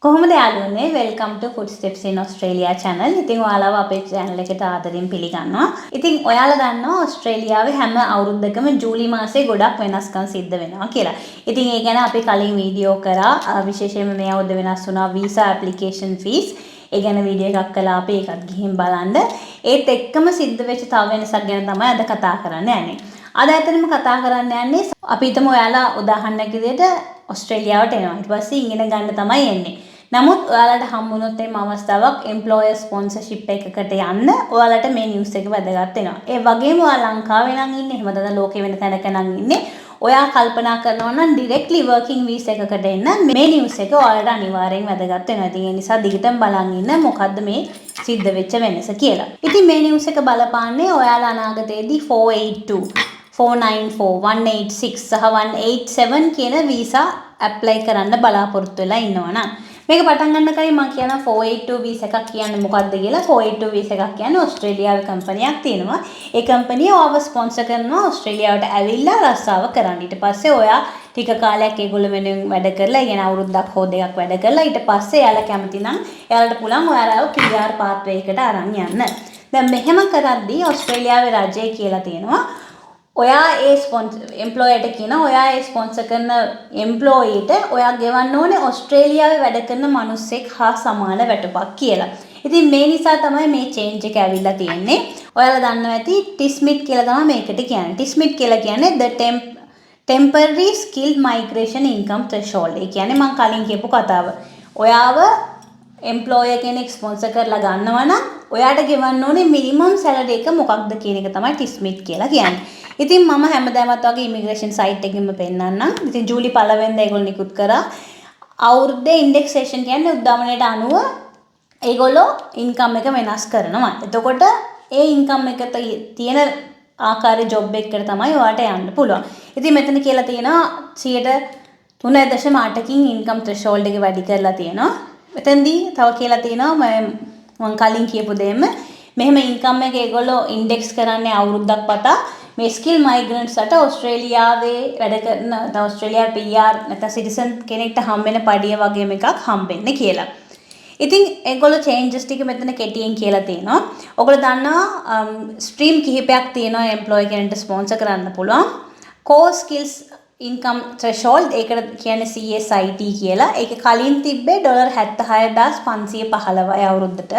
කොහොමද යාළුවනේ වෙල්කම් ටු ෆුඩ්ස්ටෙප්ස් ඉන් ඔස්ට්‍රේලියා channel. ඉතින් ඔයාලව අපේ channel එකට ආදරෙන් පිළිගන්නවා. ඉතින් ඔයාලා දන්නවා ඔස්ට්‍රේලියාවේ හැම අවුරුද්දකම ජූලි මාසේ ගොඩක් වෙනස්කම් සිද්ධ වෙනවා කියලා. ඉතින් ඒ ගැන අපි කලින් වීඩියෝ කරා. විශේෂයෙන්ම මේ අවුරුද්ද වෙනස් වුණා visa application fees. ඒ ගැන වීඩියෝ එකක් කළා අපි ඒකත් ගිහින් බලන්න. ඒත් එක්කම සිද්ධ වෙච්ච තව වෙනසක් ගැන තමයි අද කතා කරන්න යන්නේ. අද ඇත්තටම කතා කරන්න යන්නේ අපි හිතමු ඔයාලා උදාහරණයක් විදිහට ඔස්ට්‍රේලියාවට එනවා. ඊට පස්සේ ඉගෙන ගන්න තමයි එන්නේ. නමුත් ඔයාලට හම්බුනොත් එම අවස්ථාවක් එම්ප්ලොයර් ස්පොන්සර්ෂිප් එකකට යන්න ඔයාලට මේ නිවුස් එක වැදගත් වෙනවා. ඒ වගේම ඔයා ලංකාවේ නම් ඉන්නේ එහෙම නැත්නම් ලෝකේ වෙන තැනක නම් ඉන්නේ. ඔයා කල්පනා කරනවා නම් ඩිරෙක්ට්ලි වර්කින් වීසා එකකට එන්න මේ නිවුස් එක ඔයාලට අනිවාර්යෙන් වැදගත් වෙනවා. ඉතින් ඒ නිසා දිගටම බලන් ඉන්න මොකද්ද මේ සිද්ධ වෙච්ච වෙනස කියලා. ඉතින් මේ නිවුස් එක බලපාන්නේ ඔයාලා අනාගතයේදී 482 494 186 සහ 187 කියන වීසා ඇප්ලයි කරන්න බලාපොරොත්තු වෙලා ඉන්නවා නම් මේක පටන් ගන්න කලින් මම කියනවා 482 වීසා එකක් කියන්නේ මොකක්ද කියලා. 482 වීසා එකක් කියන්නේ ඕස්ට්‍රේලියාවේ කම්පැනියක් තියෙනවා. ඒ කම්පැනිය ඔයාව ස්පොන්සර් කරනවා ඕස්ට්‍රේලියාවට ඇවිල්ලා රස්සාව කරන්න. ඊට පස්සේ ඔයා ටික කාලයක් ඒගොල්ලෝ වෙනුවෙන් වැඩ කරලා, يعني අවුරුද්දක් හෝ දෙකක් වැඩ කරලා ඊට පස්සේ එයාලා කැමති නම් එයාලට පුළුවන් ඔයාලව PR පාත්වේ එකට අරන් යන්න. දැන් මෙහෙම කරද්දී ඕස්ට්‍රේලියාවේ රජය කියලා තියෙනවා ඔයා ඒ එම්ප්ලොයර්ට කියන ඔයා ඒ ස්පොන්සර් කරන එම්ප්ලොයීට ඔයා ගෙවන්න ඕනේ ඕස්ට්‍රේලියාවේ වැඩ කරන මිනිස්සෙක් හා සමාන වැටුපක් කියලා. ඉතින් මේ නිසා තමයි මේ චේන්ජ් එක ඇවිල්ලා තියෙන්නේ. ඔයාලා දන්නවා ඇති ටිස්මිට් කියලා තමයි මේකට කියන්නේ. ටිස්මිට් කියලා කියන්නේ the temporary skilled migration income threshold. ඒ කියන්නේ මම කලින් කියපු කතාව. ඔයාව එම්ප්ලොයර් කෙනෙක් ස්පොන්සර් කරලා ගන්නවා නම් ඔයාට ගෙවන්න ඕනේ මිනිමම් සැලරි එක මොකක්ද කියන එක තමයි ටිස්මිට් කියලා කියන්නේ. ඉතින් මම හැමදාමත් වගේ ඉමිග්‍රේෂන් සයිට් එකකින්ම පෙන්නන්නම්. ඉතින් ජූලි 1 වෙනිදා ඒගොල්ලෝ නිකුත් කරා. අවුරුද්දේ ඉන්ඩෙක්සේෂන් කියන්නේ උද්දාමනයට අනුව ඒගොල්ලෝ ඉන්කම් එක වෙනස් කරනවා. එතකොට ඒ ඉන්කම් එක තියෙන ආකාරයේ ජොබ් එකකට තමයි ඔයාට යන්න පුළුවන්. ඉතින් මෙතන කියලා තියෙනවා 3.8කින් ඉන්කම් threshold එක වැඩි කරලා තියෙනවා. මෙතනදී තව කියලා තියෙනවා මම කලින් කියපු දෙයම මෙහෙම ඉන්කම් එක ඒගොල්ලෝ ඉන්ඩෙක්ස් කරන්නේ අවුරුද්දක් පතා මේ ස්කිල් මයිග්‍රන්ට්ස්ට ඕස්ට්‍රේලියාවේ වැඩ කරන ඕස්ට්‍රේලියා PR නැත්නම් සිටිසන් කෙනෙක්ට හම්බෙන පඩිය වගේම එකක් හම්බෙන්නේ කියලා. ඉතින් ඒගොල්ලෝ චේන්ජස් ටික මෙතන කෙටියෙන් කියලා තියෙනවා. ඔයගොල්ලෝ දන්නවා ස්ට්‍රීම් කිහිපයක් තියෙනවා එම්ප්ලොයි කෙනෙක්ට ස්පොන්සර් කරන්න පුළුවන්. core skills income threshold ඒකට කියන්නේ CSIT කියලා. ඒක කලින් තිබ්බේ $76515 අවුරුද්දට.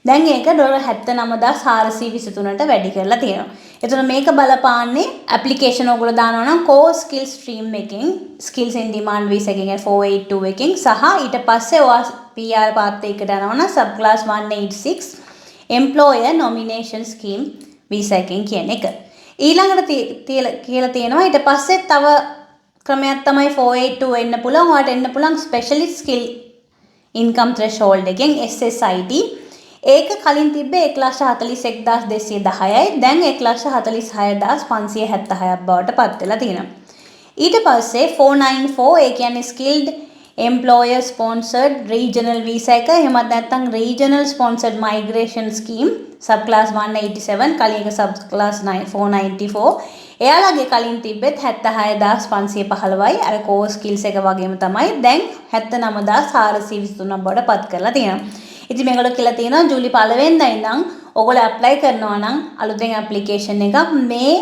දැන් ඒක $79423ට වැඩි කරලා තියෙනවා. එතකොට මේක බලපාන්නේ ඇප්ලිකේෂන් ඔයගොල්ලෝ දානවා නම් core skill stream එකකින් skills in demand visa එකකින් 482 එකකින් සහ ඊට පස්සේ ඔයා PR path එකකට යනවා නම් sub class 186 employer nomination scheme visa එකකින් කියන එක. ඊළඟට කියලා තියෙනවා ඊට පස්සේ තව ක්‍රමයක් තමයි 482 එන්න පුළුවන්. ඔයාට එන්න පුළුවන් specialist skill income threshold එකෙන් SSIT. ඒක කලින් තිබ්බේ 1,41,210යි. දැන් 1,46,576ක් බවට පත් වෙලා තියෙනවා. ඊට පස්සේ 494 ඒ කියන්නේ skilled employer sponsored regional visa එක. එහෙමත් නැත්නම් regional sponsored migration scheme sub class 187 කලින් එක sub class 494. එයාලගේ කලින් තිබ්බෙත් 76515යි. අර core skills එක වගේම තමයි. දැන් 79423ක් බවට පත් කරලා තියෙනවා. ඉතින් මේගොල්ලෝ කියලා තියෙනවා ජූලි 1 වෙනිදා ඉඳන් ඔයගොල්ලෝ ඇප්ලයි කරනවා නම් අලුතෙන් ඇප්ලිකේෂන් එකක් මේ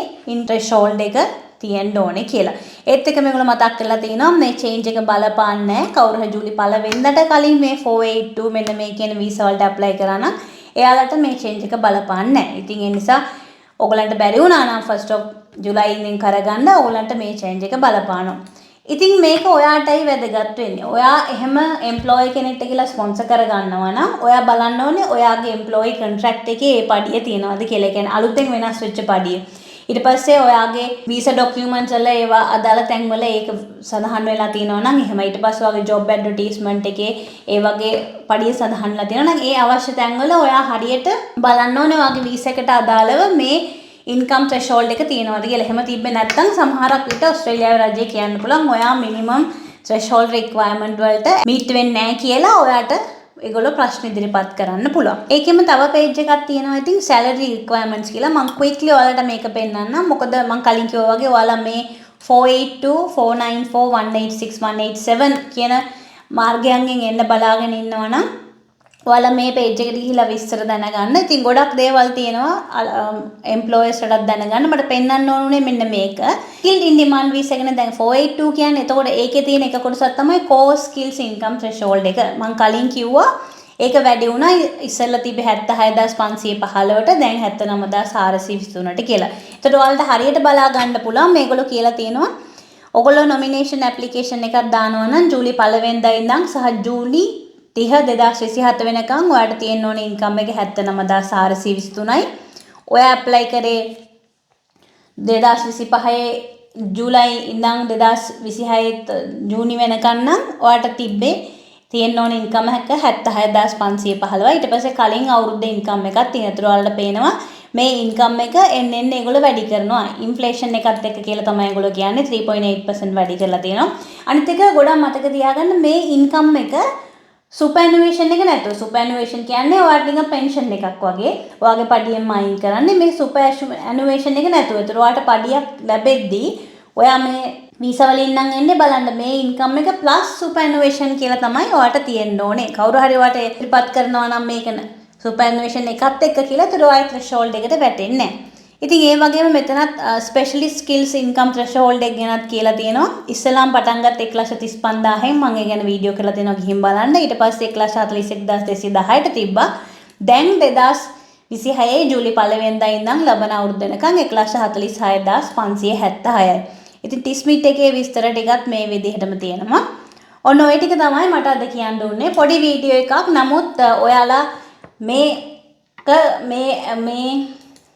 threshold එක තියෙන්න ඕනේ කියලා. ඒත් එක මේගොල්ලෝ මතක් කරලා තියෙනවා මේ චේන්ජ් එක බලපාන්නේ නැහැ. කවුරු හරි ජූලි 1 වෙනිදාට කලින් මේ 482 මෙන්න මේ කියන වීසා වලට ඇප්ලයි කරා නම් එයාලට මේ චේන්ජ් එක බලපාන්නේ නැහැ. ඉතින් ඒ නිසා ඔයගලන්ට බැරි වුණා නම් 1st of July ඉඳන් කරගන්න ඔයගලන්ට මේ චේන්ජ් එක බලපානවා. ඉතින් මේක ඔයාටයි වැදගත් වෙන්නේ. ඔයා එහෙම එම්ප්ලොයි කෙනෙක්ට කියලා ස්පොන්සර් කරගන්නවා නම් ඔයා බලන්න ඕනේ ඔයාගේ එම්ප්ලොයි කොන්ට්‍රැක්ට් එකේ ඒ පඩිය තියෙනවද කියලා. කියන්නේ අලුතෙන් වෙනස් වෙච්ච පඩිය. ඊට පස්සේ ඔයාගේ වීසා ડોකියුමන්ට්ස් වල ඒවා අදාළ තැන්වල ඒක සඳහන් වෙලා තියෙනවා නම් එහෙම ඊට පස්සේ ඔයාගේ ජොබ් ඇඩ්වර්ටයිස්මන්ට් එකේ ඒ වගේ පඩිය සඳහන් වෙලා තියෙනවා නම් ඒ අවශ්‍ය තැන්වල ඔයා හරියට බලන්න ඕනේ ඔයාගේ වීසා එකට අදාළව මේ ඉන්කම් threshold එක තියෙනවද කියලා. එහෙම තිබ්බේ නැත්නම් සමහරක් විට ඕස්ට්‍රේලියාවේ රජය කියන්න පුළුවන් ඔයා මිනිමම් threshold requirement වලට meet වෙන්නේ නැහැ කියලා ඔයාට ඒගොල්ලෝ ප්‍රශ්න ඉදිරිපත් කරන්න පුළුවන්. ඒකෙම තව page එකක් තියෙනවා ඉතින් salary requirements කියලා. මම quickly ඔයාලට මේක පෙන්නන්නම්. මොකද මම කලින් කිව්වා වගේ ඔයාලා මේ 482 494 186 187 කියන මාර්ගයන්ගෙන් එන්න බලාගෙන ඉන්නවා නම් ඔයාලා මේ page එකට ගිහිල්ලා විස්තර දැනගන්න. ඉතින් ගොඩක් දේවල් තියෙනවා employersටත් දැනගන්න. මට පෙන්වන්න ඕනුනේ මෙන්න මේක. skilled in demand visa ගැන දැන් 482 කියන්නේ එතකොට ඒකේ තියෙන එක කොටසක් තමයි core skills income threshold එක. මම කලින් කිව්වා ඒක වැඩි වුණා ඉස්සෙල්ලා තිබ්බේ 76515ට දැන් 79423ට කියලා. එතකොට ඔයාලට හරියට බලා ගන්න පුළුවන් මේගොල්ලෝ කියලා තියෙනවා. ඔයගොල්ලෝ nomination application එකක් දානවා නම් ජූලි 1 වෙනිදා ඉඳන් සහ ජූලි 30 2027 වෙනකන් ඔයාලට තියෙන්න ඕනේ ඉන්කම් එක 79423යි. ඔයා ඇප්ලයි කරේ 2025 ජූලයි ඉඳන් 2026 ජූනි වෙනකන් නම් ඔයාලට තිබ්බේ තියෙන්න ඕනේ ඉන්කම් එක 76515යි. ඊට පස්සේ කලින් අවුරුද්දේ ඉන්කම් එකක් තියෙන. ඒතර ඔයාලට පේනවා මේ ඉන්කම් එක එන්න ඒගොල්ලෝ වැඩි කරනවා. ඉන්ෆ්ලේෂන් එකත් එක්ක කියලා තමයි ඒගොල්ලෝ කියන්නේ 3.8% වැඩි කරලා තියෙනවා. අනිත් එක ගොඩක් මතක තියාගන්න මේ ඉන්කම් එක සුපර්ඇනුවේෂන් එක නැතුව. සුපර්ඇනුවේෂන් කියන්නේ ඔයාලට නිකන් පෙන්ෂන් එකක් වගේ. ඔයාගේ පඩියෙන් අයින් කරන්නේ මේ සුපර්ඇනුවේෂන් එක නැතුව. ඒතර ඔයාලට පඩියක් ලැබෙද්දී ඔයා මේ වීසා වලින් නම් එන්නේ බලන්න මේ ඉන්කම් එක ප්ලස් සුපර්ඇනුවේෂන් කියලා තමයි ඔයාලට තියෙන්න ඕනේ. කවුරු හරි ඔයාලට ඉදිරිපත් කරනවා නම් මේක සුපර්ඇනුවේෂන් එකත් එක්ක කියලා ඒතර ඔයා threshold එකට වැටෙන්නේ නැහැ. ඉතින් ඒ වගේම මෙතනත් ස්පෙෂලිස්ට් ස්කිල්ස් ඉන්කම් threshold එක ගැනත් කියලා තියෙනවා. ඉස්සලාම් පටන් ගත්ත 1,35,000න් මම ඒ ගැන වීඩියෝ කරලා තියෙනවා ගිහින් බලන්න. ඊට පස්සේ 1,41,210ට තිබ්බා. දැන් 2026 ජූලි 1 වෙනිදා ඉඳන් ලබන අවුරුද්ද වෙනකන් 1,46,576යි. ඉතින් ටිස්මිට් එකේ විස්තර ටිකත් මේ විදිහටම තියෙනවා. ඔන්න ඔය ටික තමයි මට අද කියන්න උනේ. පොඩි වීඩියෝ එකක්. නමුත් ඔයාලා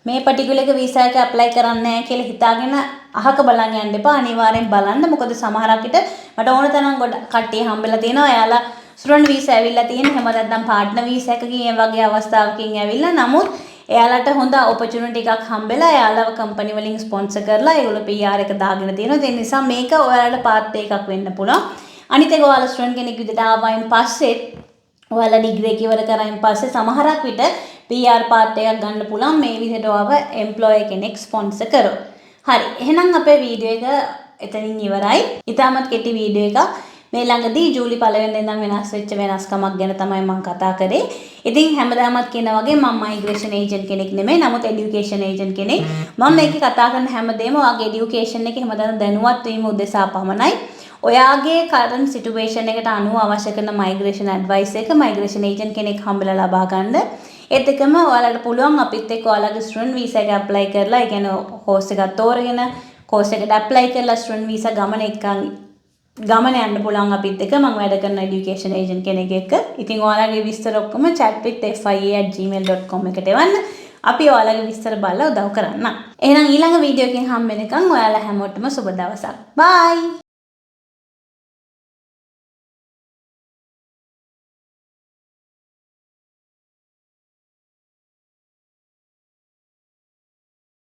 මේ particular එක වීසා එක apply කරන්නේ නැහැ කියලා හිතාගෙන අහක බලන් යන්න එපා. අනිවාර්යෙන් බලන්න. මොකද සමහරක් විට මට ඕන තරම් කට්ටිය හම්බෙලා තියෙනවා. එයාලා ස්ටුඩන්ට් වීසා ඇවිල්ලා තියෙන හැම නැත්නම් පාර්ට්නර් වීසා එකකින් ඒ වගේ අවස්ථාවකින් ඇවිල්ලා. නමුත් එයාලට හොඳ opportunity එකක් හම්බෙලා එයාලව කම්පැනි වලින් ස්පොන්සර් කරලා ඒගොල්ලෝ PR එක දාගෙන තියෙනවා. ඒ නිසා මේක ඔයාලට පාත් එකක් වෙන්න පුළුවන්. අනිත් එක ඔයාලා ස්ටුඩන්ට් කෙනෙක් විදිහට ආවයින් පස්සේ ඔයාලා ඩිග්‍රී එක ඉවර කරායින් පස්සේ සමහරක් විට PR පාත් එකක් ගන්න පුළුවන් මේ විදිහට ඔයාව එම්ප්ලොයර් කෙනෙක් ස්පොන්සර් කරොත්. හරි. එහෙනම් අපේ වීඩියෝ එක එතනින් ඉවරයි. ඊටමත් කෙටි වීඩියෝ එකක්. මේ ළඟදී ජූලි 1 වෙනිදා ඉඳන් වෙනස් වෙච්ච වෙනස්කමක් ගැන තමයි මම කතා කරේ. ඉතින් හැමදාමත් කියන වගේ මම මයිග්‍රේෂන් ඒජන්ට් කෙනෙක් නෙමෙයි. නමුත් এডুকেෂන් ඒජන්ට් කෙනෙක්. මම මේකේ කතා කරන හැමදේම ඔයාගේ এডুকেෂන් එකේ හැමදාම දැනුවත් වීම උදෙසා පමණයි. ඔයාගේ කරන්ට් සිටුේෂන් එකට අනුව අවශ්‍ය කරන මයිග්‍රේෂන් ඇඩ්වයිස් එක මයිග්‍රේෂන් ඒජන්ට් කෙනෙක් හම්බෙලා ලබා ගන්න. ඒත් එක්කම ඔයාලට පුළුවන් අපිත් එක්ක ඔයාලගේ ස්ටුඩන්ට් වීසා එක ඇප්ලයි කරලා ඒ කියන්නේ කෝස් එකක් තෝරගෙන කෝස් එකට ඇප්ලයි කරලා ස්ටුඩන්ට් වීසා ගමන යන්න පුළුවන් අපිත් එක්ක. මම වැඩ කරන এডুকেෂන් ඒජන්ට් කෙනෙක් එක්ක. ඉතින් ඔයාලගේ විස්තර ඔක්කොම chatwithfia@gmail.com එකට එවන්න. අපි ඔයාලගේ විස්තර බලලා උදව් කරන්න. එහෙනම් ඊළඟ වීඩියෝ එකකින් හම්බ වෙනකන් ඔයාලා හැමෝටම සුබ දවසක්. බයි.